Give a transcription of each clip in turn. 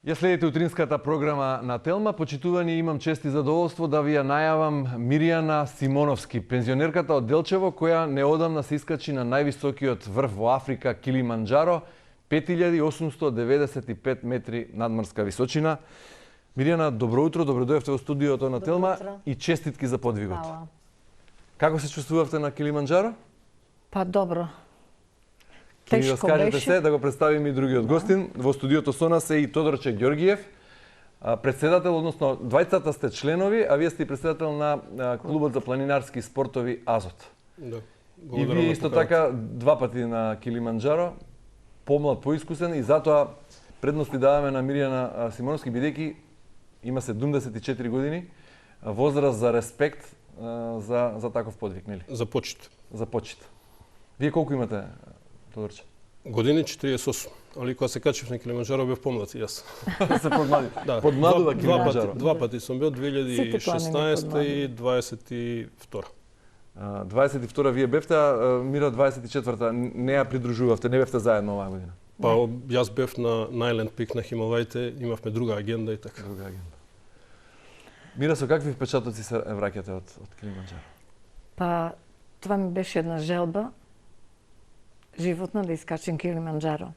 Ја следите утринската програма на Телма. Почитувани, имам чест и задоволство да ви ја најавам Мирјана Симоновски, пензионерката од Делчево, која неодамна се искачи на највисокиот врв во Африка, Килиманџаро, 5895 метри надморска височина. Мирјана, добро утро, добро дојдовте во студиото на Телма и честитки за подвигот. Хвала. Како се чувствувавте на Килиманџаро? Па добро. Ќе ни Тешко раскажете беше. се, да го представиме и другиот гостин. Во студиото со нас е и Тодорче Ѓоргиев, председател, односно двајцата сте членови, а вие сте и председател на клубот за планинарски спортови Азот. Да. И вие исто така два пати на Килиманџаро, помлад, поискусен, и затоа предности даваме на Мирјана Симоновски, бидејќи има 74 години, возраст за респект за таков подвиг, нели? За почит. За почит. Вие колку имате, Тодорче? Години 48. Али кога се качив на Килиманџаро бев помлад и јас. Се подмлади. Да. Подмладува Килиманџаро. Два пати сум бил 2016 и 22. 22 вие бевте, а Мира 24-та не ја придружувавте, не бевте заедно оваа година. Па јас бев на Најленд пик на Хималаите, имавме друга агенда и така. Друга агенда. Мира, со какви впечатоци се враќате од Килиманџаро? Па това ми беше една желба животна да искачам Килиманџаро.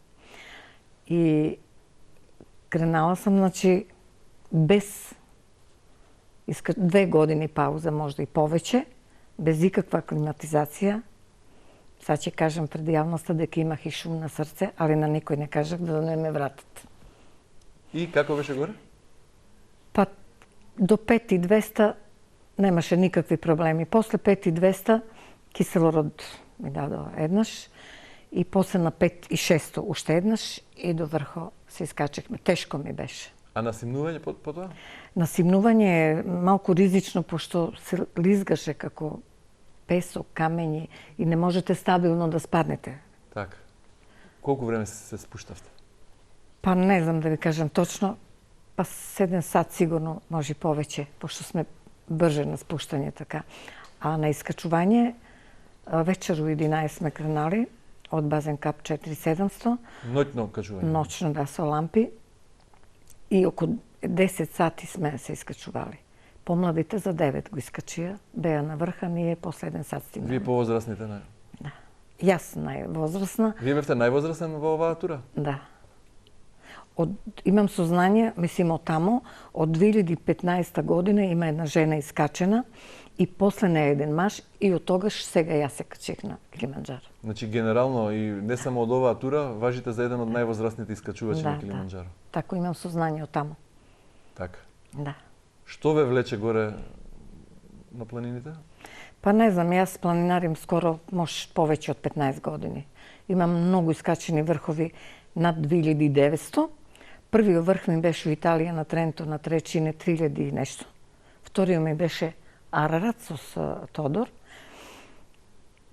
И кренала сам, значи, без 2 години пауза, можда и повеќе, без никаква климатизација. Сега ќе кажам пред јавноста дека имах и шум на срце, али на никој не кажах да не ме вратат. И како беше горе? Па до 5200 немаше никакви проблеми. После 5200 киселород ми дадо еднаш и после на 5600 уште еднаш и до врхо се искачехме. Тешко ми беше. А на симнување по тоа? На симнување е малку ризично, пошто се лизгаше како песок, камењи и не можете стабилно да спаднете. Така. Колку време се спуштавте? Па не знам да ви кажам точно, па 7 сат сигурно, може и повеќе, пошто сме брже на спуштање така. А на искачување вечер у 11 сме кренали од базен кап 4700. Ноќно качување? Ноќно, да, со лампи. И околу 10 сати сме се искачували. Помладите за 9 го искачија, беа на врха, ние после 1 сат стигнаме. Вие повозрастните, не? Да. Јас највозрастна. Вие бевте највозрастен во оваа тура? Да. Имам сознание, мислим од тамо, од 2015 година има една жена искачена и после не еден маж и од тогаш сега јас се качих на Килиманџаро. Значи генерално и не само од оваа тура, важите за еден од највозрастните искачувачи на Килиманџаро. Да. Тако имам сознание од тамо. Така. Да. Што ве влече горе на планините? Па не знам, јас планинарим скоро, може повеќе од 15 години. Имам многу искачени врхови над 2900. Првиот врх ми беше у Италија на Тренто на Тречине 3000 и нешто. Вториот ми беше Арарат со Тодор.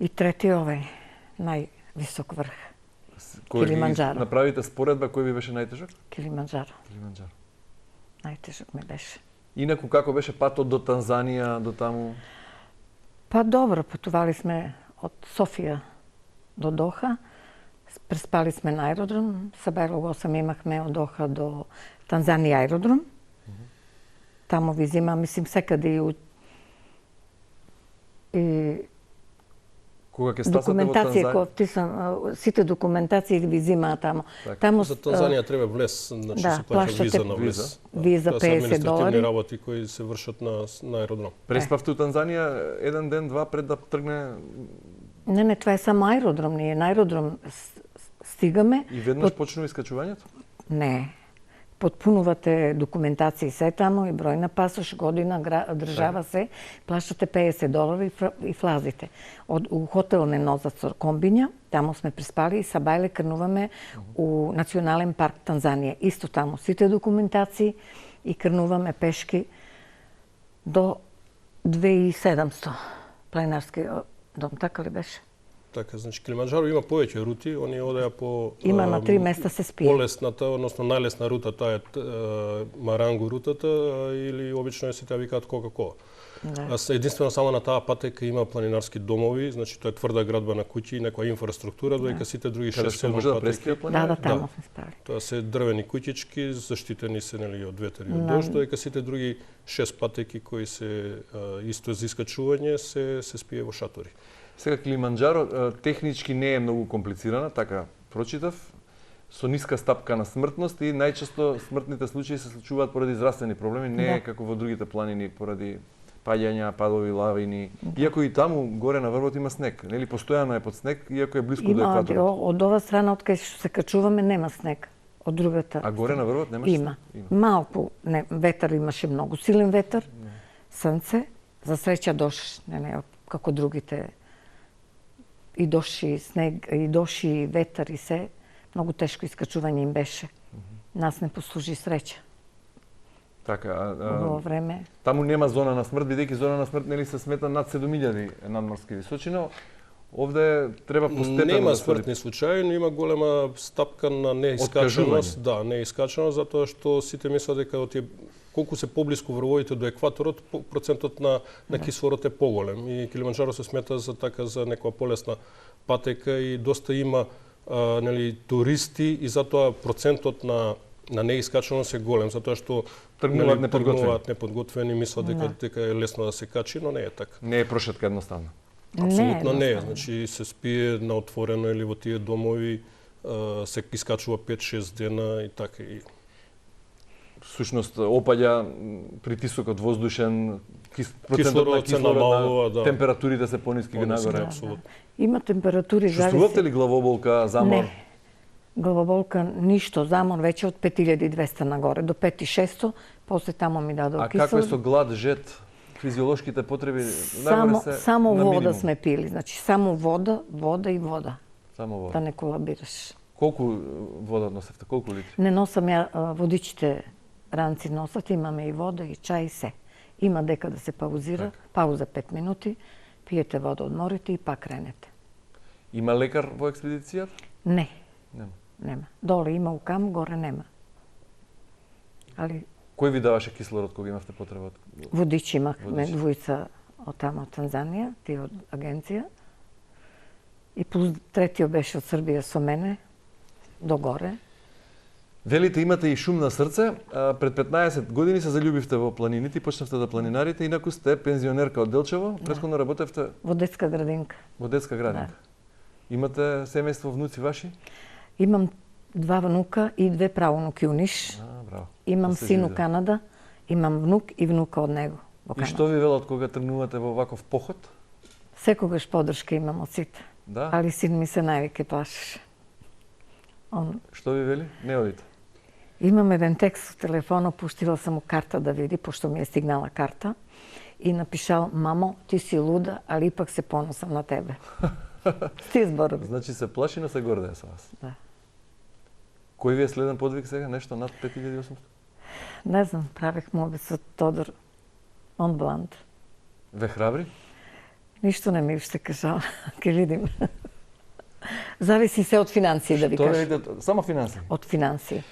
И третиот овај највисок врх. Килиманџаро. Направите споредба кој ви беше најтежок? Килиманџаро. Килиманџаро. Најтежок ми беше. Инаку како беше патот до Танзанија, до таму? Па добро, патували сме од Софија до Доха. Преспали сме на аеродром. Сабајло 8 имахме од Доха до Танзанија аеродром. Тамо ви зима, мислим, секаде и Кога ќе стасате во документација, Танзанија? сите документации ви зимаат тамо. Тамо за Танзанија треба влез, значи да, се плаќа виза на влез. Виза Тоа се $50. административни работи кои се вршат на аеродром. Преспавте у Танзанија еден ден, два пред да тргне? Не, това е само аеродром. Ние на аеродром стигаме. И веднаш почнува искачувањето? Не. Потпунувате документација и се тамо, и број на пасош, година, држава се, плащате $50 и влазите. У хотел не нозат со комбиња, тамо сме преспали и Сабајле крнуваме у Национален парк Танзанија. Исто тамо, сите документации и крнуваме пешки до 2700 планинарски дом, така ли беше? Така, значи Килиманџаро има повеќе рути, они одеа по Има на 3 места се спие. полесната, односно најлесна рута, таа е Марангу рутата, или обично е се таа викаат Кока-Кола. Да. Единствено само на таа патека има планинарски домови, значи тоа е тврда градба на куќи и некоја инфраструктура, додека сите други Каде 6-7 што може да патеки. преспија планина? Да, таму Да. сме спали. Тоа се дрвени куќички, заштитени се нели од ветер и од Да. дожд, додека сите други 6 патеки кои се исто за искачување се спие во шатори. Сега Килиманџаро технички не е многу комплицирана, така прочитав, со ниска стапка на смртност и најчесто смртните случаи се случуваат поради здравствени проблеми, не е Да. како во другите планини поради паѓања, падови, лавини. Иако и таму горе на врвот има снег, нели постојано е под снег, иако е близко до Има, екваторот. од ова страна од кај што се качуваме нема снег. Од другата. А горе на врвот немаш Има. снег? Малку, не, ветер имаше многу силен ветер, сонце, за среќа дош, не, како другите и доши снег, и доши ветер и се, многу тешко искачување им беше. Нас не послужи среќа Така, во време. таму нема зона на смрт, бидејќи зона на смрт нели се смета над 7000 надморски височина. Овде треба постепено Нема да се смртни случаи, но има голема стапка на неискачаност. Откажување. Да, неискачаност, затоа што сите мислат дека колку се поблиску врвовите до екваторот, процентот на кислород е поголем. И Килиманџаро се смета за за некоја полесна патека и доста има нели туристи и затоа процентот на неискачаност е голем, затоа што Тргнуваат неподготвени. тргнуваат неподготвени, мислат дека е лесно да се качи, но не е така. Не е прошетка едноставно. Апсолутно не е. едноставно. Значи се спие на отворено или во тие домови, се искачува 5-6 дена и така и Всушност опаѓа притисокот воздушен, процентот на Кислород се кислород, намалува, да. температурите се пониски Пониски, нагоре. да. Апсолутно. Има температури, Чувствувате ли главоболка, замор? Не. Главоболка, ништо, замор веќе од 5200 нагоре, до 5600, после тамо ми дадоа А како е кисело. со глад, жет, физиолошките потреби нагоре се Само на вода минимум? сме пили, значи само вода, вода и вода, Само вода. да не колабираш. Колку вода носевте? Колку литри? Не носам ја водичите ранци носат, имаме и вода и чај и се. Има дека да се паузира, пауза 5 минути, пиете вода, одморите и пак кренете. Има лекар во експедицијата? Не, Нема. нема. Доле има укам, горе нема. Али Кој ви даваше кислород кога имавте потреба? водичи имахме Водичи. двојца од тamo од Танзанија, тие од агенција. И плюс третиот беше од Србија со мене, до горе. Велите имате и шум на срце. Пред 15 години се заљубивте во планините и почнавте да планинарите, инаку сте пензионерка од Делчево, претходно работевте Во детска градинка. во детска градинка. Имате семејство, внуци ваши? Имам 2 внука и 2 праунуки у Ниш. Браво. Имам Да се син у живее. Канада, имам внук и внука од него во И Канада. што ви велат кога тргнувате во ваков поход? Секогаш подршка имам од сите. Да? Али син ми се највеќе плашеше. Он Што ви вели? Не одите. Имам еден текст во телефонот, пуштила сам му карта да види, пошто ми е стигнала карта, и напишал: "Мамо, ти си луда, али ипак се поносам на тебе." Ти зборови. Значи се плаши, но се гордее со вас. Да. Кој ви е следен подвиг сега? Нешто над 5800? Не знам, правех моби со Тодор Монбланд. Ве храбри? Ништо не ми уште кажал. Ке видим. Зависи се од финансии, да ви Што кажам. велите? Само финанси. Од финансии.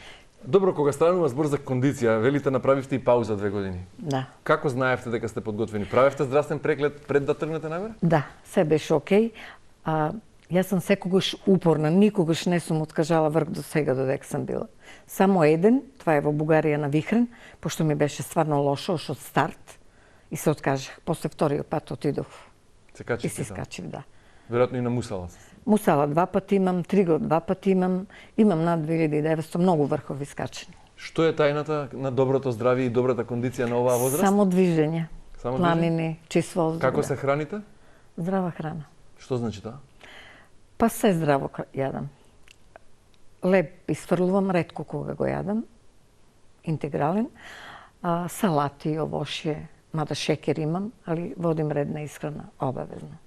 Добро, кога станува збор за кондиција, велите направивте и пауза 2 години. Да. Како знаевте дека сте подготвени? Правевте здравствен преглед пред да тргнете нагоре? Да, се беше окей. Јас сум секогаш упорна, никогаш не сум откажала врх до сега додека сум била. Само еден, това е во Бугарија на Вихрен, пошто ми беше стварно лошо ош од старт и се откажах. После вториот пат отидов Се и качите се таму. скачив, да. Веројатно и на Мусала. Мусала 2 пати имам, Тригла 2 пати имам, имам над 2900, многу врхови скачани. Што е тајната на доброто здравје и добрата кондиција на оваа возраст? Само движење, Само планини, чист воздух. Како да. се храните? Здрава храна. Што значи тоа? Па се здраво јадам. Леб isfрлувам, ретко кога го јадам, интегрален. Салати, овошје, мада шекер имам, али водим редна исхрана, обавезно.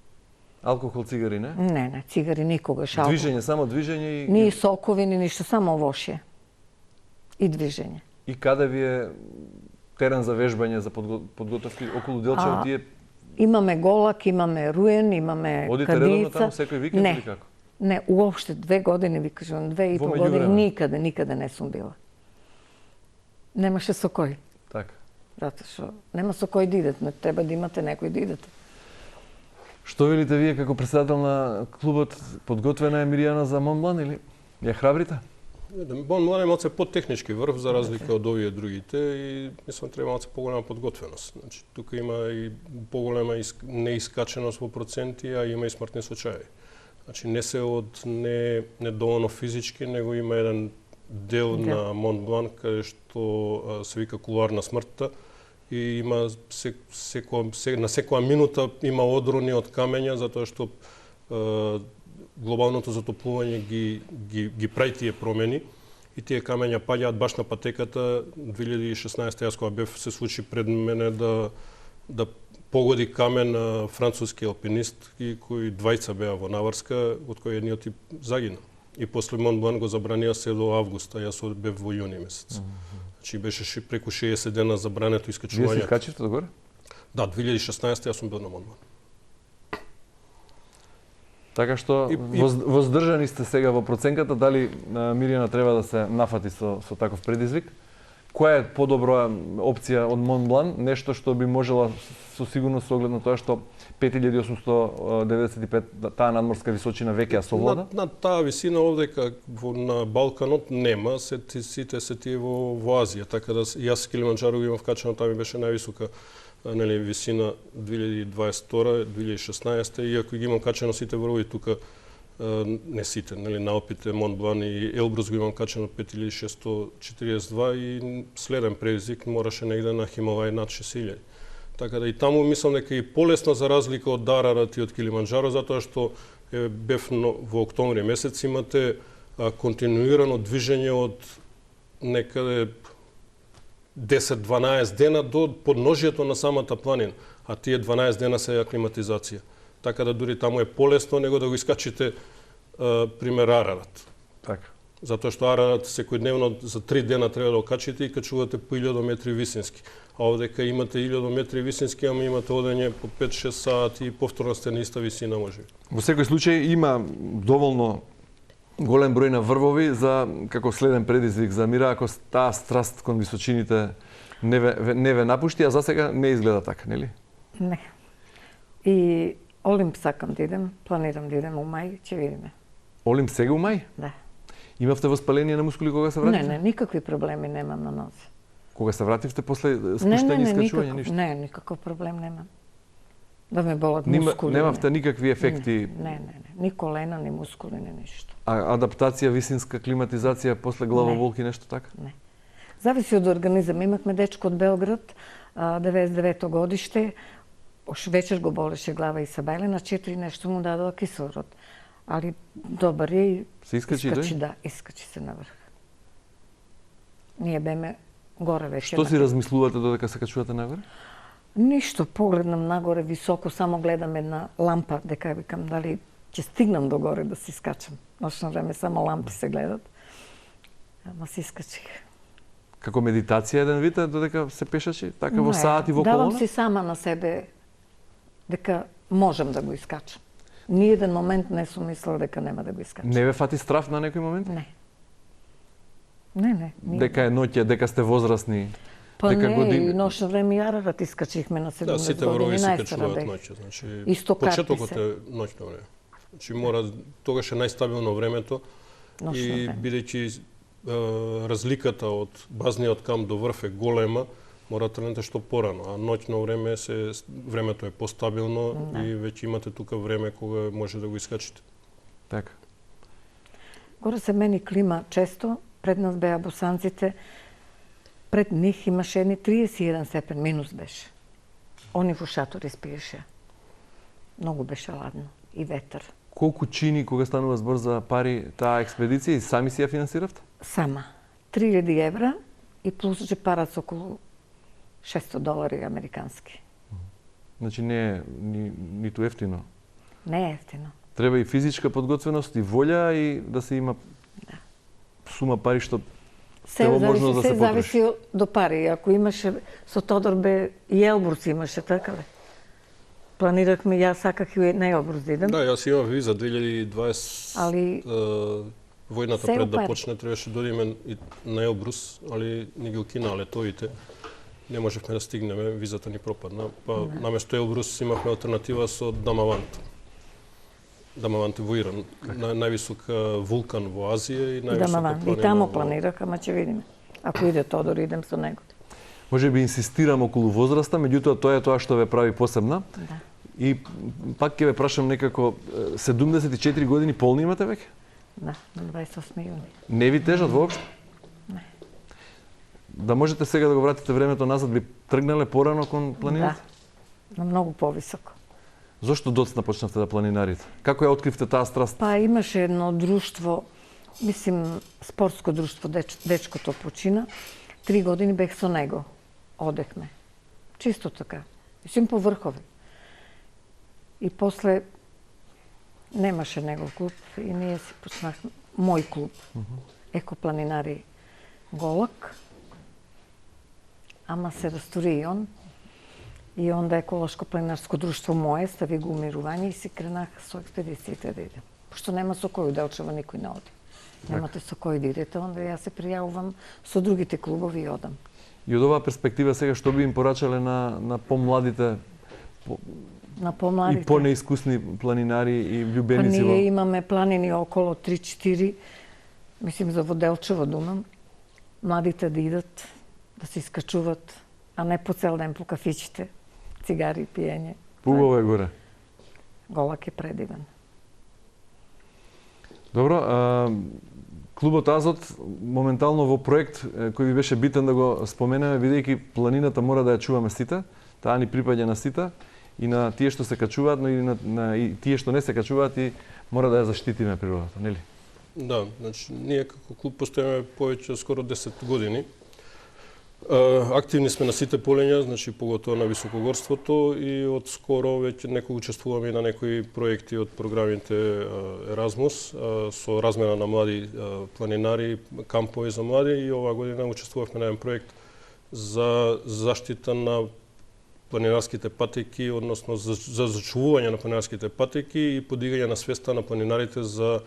Алкохол, цигари, не? Не, цигари никогаш, алкохол. Движење, само движење и... Ни сокови, ни ништо, само овошје. И движење. И каде ви е терен за вежбање, за подготовки околу Делчево, тие Имаме Голак, имаме Руен, имаме Одите редовно Кадица. таму секој викенд или како? Не, уопште 2 години, ви кажувам, 2,5 Во години, меѓувреме? никаде не сум била. Немаше со кој. Така. Затоа што нема со кој да идете, не треба да имате некој да идете. Што велите вие како председател на клубот? Подготвена е Миријана за Монблан или ја храбрите? Монблан е малце по-технички врв за разлика од овие другите и мислам треба малце поголема подготвеност. Значи тука има и поголема неискаченост во проценти, а има и смртни случаи. Значи не се од не доволно физички, него има еден дел на Монблан каде што се вика кулуар на смртта и има на секоја минута има одрони од камења затоа што глобалното затоплување ги прави тие промени и тие камења паѓаат баш на патеката. 2016 јас кога бев се случи пред мене да погоди камен на француски алпинист и кои двајца беа во наврска, од кои едниот и загина. И после Монблан го забранија се до август, а јас бев во јуни месец. Значи беше преку 60 дена забрането искачување. Вие се искачивте догоре? Да, 2016 јас сум бил на Монблан. Така што воздржани сте сега во проценката, дали Миријана треба да се нафати со таков предизвик? Која е подобра опција од Монблан? Нешто што би можела со сигурност со оглед на тоа што 5895 таа надморска височина веќе ја совлада? На таа висина овдека на Балканот нема, сите се тие во Азија, така да јас Килиманџаро го имам вкачено, таа ми беше највисока висина 2022-2016, иако ги имам качено сите врвови тука, не сите, на Алпите, Монблан и Елбрус го имам качено 5642 и следен предизвик мораше негде на Хималај над 6000. Така да и таму мислам дека и полесно за разлика од Арарат и од Килиманџаро, затоа што бев во октомври месец, имате континуирано движење од некаде 10-12 дена до подножието на самата планина, а тие 12 дена се аклиматизација. Така да дури таму е полесно него да го искачите пример Арарат. Така. Затоа што Арарат секојдневно за 3 дена треба да окачите и качувате по 1000 метри висински. А овдека имате 1000 метри висински, ама имате одење по 5-6 сати и повторно сте на иста висина може. Во секој случај има доволно голем број на врвови за како следен предизвик за Мира, ако таа страст кон височините не ве напушти, а за сега не изгледа така, нели? Не. И Олимп сакам да идем, планирам да идем у мај, ќе видиме. Олимп сега у мај? Да. Имавте воспаление на мускули кога се вративте? Не, никакви проблеми немам на нозе. Кога се вративте после спуштање и скачување, ништо? Не, никаков проблем немам. Да ме болат мускули. Немавте никакви ефекти? Не. Ни колена, ни мускули, ни ништо. А адаптација, висинска климатизација после главоболки, нешто така? Не. Зависи од организам. Имавме дечко од Белград, 99-то годиште, ош вечер го болеше глава и сабајле, на 4 нешто му дадоа кислород. Али добар е и се искачи, да, искачи се на врх. Ние беме горе веќе. Што си размислувате додека се качувате нагоре? Ништо, погледнам нагоре високо, само гледам една лампа, дека викам дали ќе стигнам до горе да се искачам. Ношно време само лампи се гледат. Ама се искачих. Како медитација еден вид, додека се пешачи, така во саати во колона? Давам си сама на себе дека можам да го искачам. Ни еден момент не сум мислела дека нема да го искачам. Не ве фати страф на некој момент? Не. Не. Дека е ноќе, дека сте возрастни? Па дека не, години... и ношно време и Арарат искачихме на 70 години. Да, сите врвови се најстара качуваат бех. ноќе, значи Исто почетокот карпи е ноќно време. Значи мора тогаш е најстабилно времето и бидејќи разликата од базниот камп до врв е голема, мора да тренете што порано, а ноќно време времето е постабилно и веќе имате тука време кога може да го искачите. Така. Горе се мени клима често, пред нас беа босанците, пред них имаше едни 31 степен, минус беше. Они во шатори спиеше. Многу беше ладно и ветер. Колку чини кога станува збор за пари таа експедиција и сами си ја финансиравте? Сама. 3000 евра и плюс джепарац околу $600 американски. Значи не е ниту ефтино. Не е ефтино. Треба и физичка подготвеност и волја и да се има сума пари што Се зависи до пари. Ако имаше со Тодор бе и Елбурс имаше, така ли? планирахме, јас саках и на Елбрус да идам. Да, јас имав виза 2020, Али војната се пред да опари. почне, требаше да одиме и на Елбрус, али ни ги укина летовите. Не можевме да стигнеме, визата ни пропадна. Па наместо Елбрус имавме алтернатива со Дамавант. Дамавант во Иран, највисок вулкан во Азија и највисока Дамаван. планина. И тамо во- планирах, ама ќе видиме. Ако иде Тодор, идем со него. Може би инсистирам околу возраста, меѓутоа тоа е тоа што ве прави посебна. Да. И пак ќе ве прашам некако, 74 години полни имате веќе? Да, на 28 јуни. Не ви тежат воопшто? Не. Да можете сега да го вратите времето назад, би тргнале порано кон Да, планината? на многу повисоко. Зошто доцна почнавте да планинарите? Како ја откривте таа страст? Па имаше едно друштво, мислим спортско друштво, дечкото почина. 3 години бех со него. Одехме. Чисто така. Мислим по врхови. И после немаше негов клуб и ние си почнахме мој клуб. Екопланинари Голак. Ама се растори и он. И онда еколошко планинарско друштво мое стави го умирување и си кренах со експедициите да идем. Пошто нема со кој Делчева никој не оди. Немате со кој да идете, онда јас се пријавувам со другите клубови и одам. И од оваа перспектива сега што би им порачале на помладите На и помладите. понеискусни планинари и Па влюбеници во... ние имаме планини около 3-4, мислим за Воделчево думам, младите да идат, да се искачуват, а не по цел ден по кафичите, цигари, пиење. Убаво е горе. Голак е предивен. Добро, клубот Азот моментално во проект кој ви беше битен да го споменеме, бидејќи планината мора да ја чуваме сите, таа ни припаѓа на сите и на тие што се качуваат, но и и тие што не се качуваат и мора да ја заштитиме природата, нели? Да, значи ние како клуб постојаме повеќе скоро 10 години. Активни сме на сите полења, значи поготово на високогорството и од скоро веќе некои учествуваме и на некои проекти од програмите Еразмус со размена на млади планинари, кампови за млади и оваа година учествувавме на еден проект за заштита на планинарските патеки, односно за зачувување на планинарските патеки и подигање на свеста на планинарите за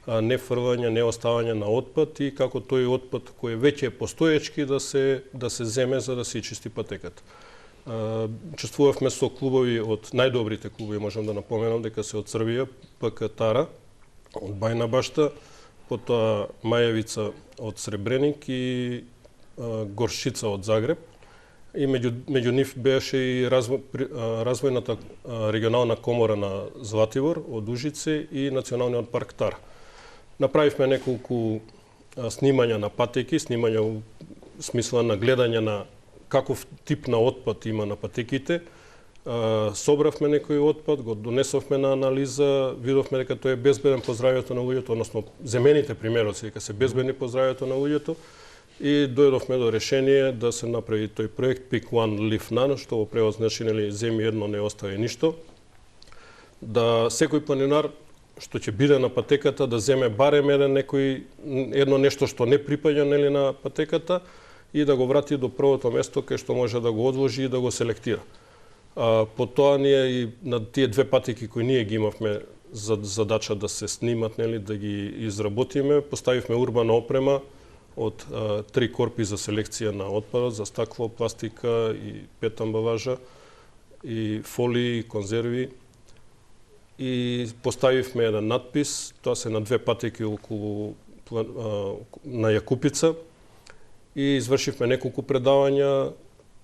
не фрлање, не оставање на отпад и како тој отпад кој веќе е постоечки да се земе за да се чисти патеката. Учествувавме со клубови од најдобрите клубови, можам да напоменам дека се од Србија, ПК Тара од Бајна Башта, потоа Мајевица од Сребреник и Горшица од Загреб. И меѓу нив беше и развојната регионална комора на Златибор од Ужице и Националниот парк Тара. Направивме неколку снимања на патеки, снимања у смисла на гледање на каков тип на отпад има на патеките. Собравме некој отпад, го донесовме на анализа, видовме дека тој е безбеден по здравјето на луѓето, односно земените примероци дека се безбедни по здравјето на луѓето. И дојдовме до решение да се направи тој проект Pick One Leave None, што во превод значи нели земи едно, не остави ништо. Да секој планинар што ќе биде на патеката да земе барем едно нешто што не припаѓа нели на патеката и да го врати до првото место кај што може да го одложи и да го селектира. Потоа ние и на тие две патеки кои ние ги имавме за задача да се снимат, нели да ги изработиме, поставивме урбана опрема од 3 корпи за селекција на отпадот, за стакло, пластика и пет амбалажа, и фолии, и конзерви. И поставивме еден надпис, тоа се на две патеки околу на Јакупица, и извршивме неколку предавања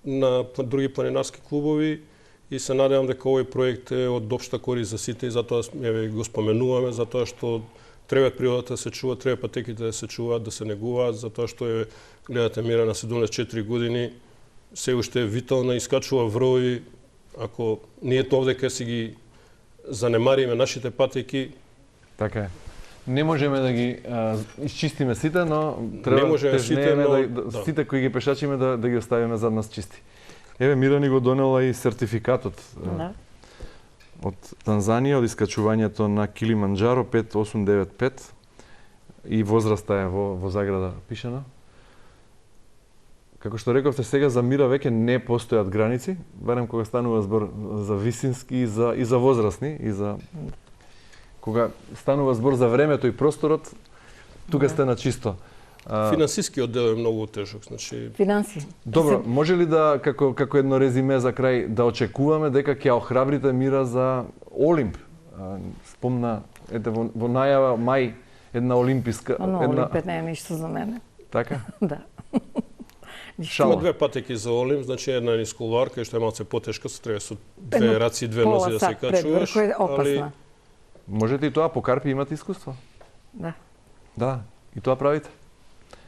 на други планинарски клубови и се надевам дека овој проект е од општа корист за сите и затоа го споменуваме, затоа што треба природата да се чува, треба патеките да се чуваат, да се негуваат, затоа што гледате Мира на 74 години, се уште е витална, искачува врвови. Ако ние овде ке си ги занемариме нашите патеки, така е. Не можеме да ги изчистиме сите, но треба тежнееме сите кои ги пешачиме да ги оставиме зад нас чисти. Еве Мира ни го донела и сертификатот. Да. Од Танзанија, од искачувањето на Килиманџаро 5895 и возраста е во заграда пишена. Како што рековте сега за мира веќе не постојат граници, барем кога станува збор за висински и за возрастни и за кога станува збор за времето и просторот, тука сте на чисто. Финансискиот дел е многу тежок, значи Финанси. Добро, може ли да како едно резиме за крај да очекуваме дека ќе охрабрите мира за Олимп? Спомна ете во најава мај една олимписка Олимп не е ништо за мене. Така? Да. Има две патеки за Олимп, значи една е нисколварка, што е малце потешка, се треба со две раци, две нози да се качуваш. Пола сат опасна. Можете и тоа, по карпи имате искуство? Да. Да, и тоа правите?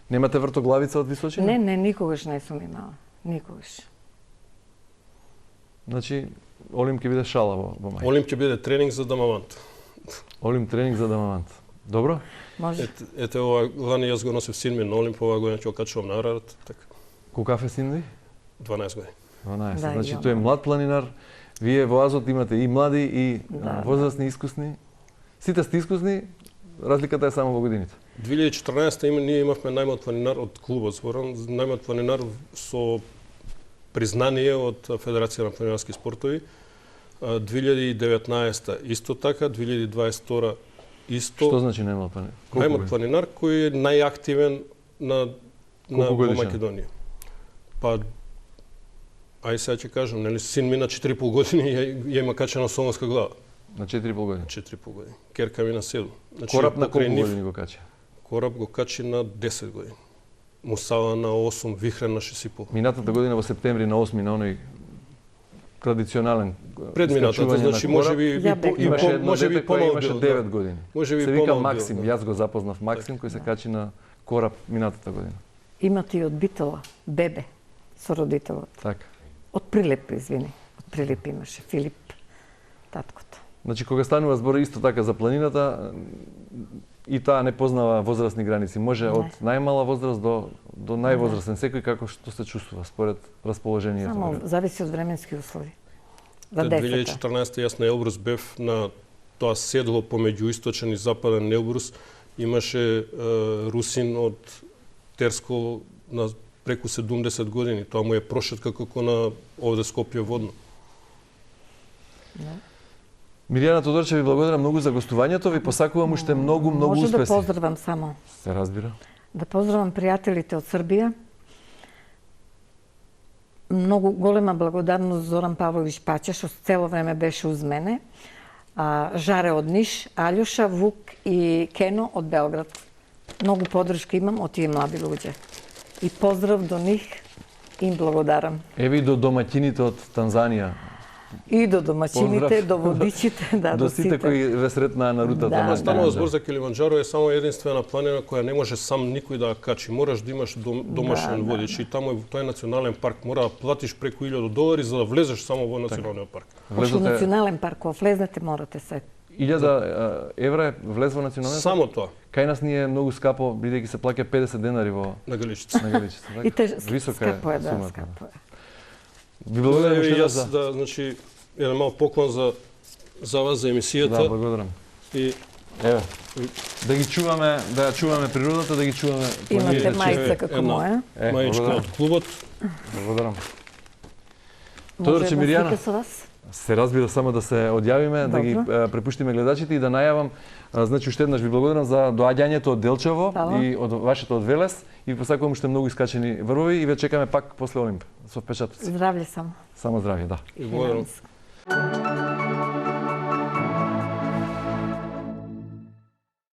Немате вртоглавица од височина? Не, никогаш не сум имала. Никогаш. Значи, Олимп ќе биде шала во мај. Олимп ќе биде тренинг за дамавант. Олимп тренинг за дамавант. Добро? Може. Ете ова лани јас го носев син ми на Олимп, оваа година ќе го качувам на Арарат, така. Колкав е син ви? 12 години. 12. Да, Значи ја. тој е млад планинар. Вие во Азот имате и млади и возрастни, искусни. Сите сте искусни, разликата е само во годините. 2014 ние имавме најмлад планинар од клубот зборам, најмлад планинар со признание од Федерација на планинарски спортови. 2019 исто така, 2022 исто. Што значи најмлад планинар? Најмлад планинар кој е најактивен на во Македонија. Па ај сега ќе кажам, нели син ми на 4,5 години ја има качена солонска глава. На 4,5 години. 4,5 години. Керка ми на 7. Значи, Кораб на колку нив, години го качи? Кораб го качи на 10 години. Мусала на 8, Вихрен на 6,5. Минатата година во септември на 8 на оној традиционален Предминатата, значи можеби имаше едно можеби дете кој помал имаше бил, 9 години. Можеби се вика помал Максим, бил, да. јас го запознав Максим кој се качи на кораб минатата година. Имате и од Битола, бебе, со родителот. Така. Од Прилеп, извини. Од Прилеп имаше Филип, таткото. Значи кога станува збор исто така за планината, и таа не познава возрастни граници. Може Не. од најмала возраст до највозрастен, секој како што се чувствува според расположението. Само зависи од временски услови. За децата. 2014 јас на Елбрус бев на тоа седло помеѓу источен и западен Елбрус. Имаше русин од Терско на преку 70 години. Тоа му е прошетка како на овде Скопје водно. Миријана Тодорче, ви благодарам многу за гостувањето, ви посакувам уште многу Може успеси. да поздравам само. Се разбира. Да поздравам пријателите од Србија. Многу голема благодарност Зоран Павлович Паќа, што цело време беше уз мене. Жаре од Ниш, Алјоша, Вук и Кено од Белград. Многу поддршка имам од тие млади луѓе. И поздрав до нив и им благодарам. Еве и до домаќините од Танзанија. И до домаќините, Поздрав. до водичите, да, До сите кои ве сретнаа на рутата. Да, на Станува збор за Килиманџаро е само единствена планина која не може сам никој да ја качи. Мораш да имаш домашен водич и таму тој национален парк мора да платиш преку $1000 за да влезеш само во националниот парк. Во национален парк, кога влезнете морате се. 1000 евра влез во национален Само тоа Кај нас ни е многу скапо, бидејќи се плаќа 50 денари во на Галичица. на Галичица. И те Висока скапо е, да, сумата. скапо е. Ви благодарам уште Јас за... да, значи, еден мал поклон за вас, за емисијата. Да, благодарам. И Еве, да ги чуваме, да ја чуваме природата, да ги чуваме Имате планините. мајца како една. моја. мајчка благодарам. од клубот. Благодарам. Може Тодорче, една Миријана. слика со вас? Се разбира, само да се одјавиме, да ги Добро. препуштиме гледачите и да најавам, значи уште еднаш ви благодарам за доаѓањето од Делчево Фала. и од вашето од Велес и ви посакувам уште многу искачени врвови и ве чекаме пак после Олимп со впечатоци. Здравје само. Само здравје, да. И благодарам. Финанско.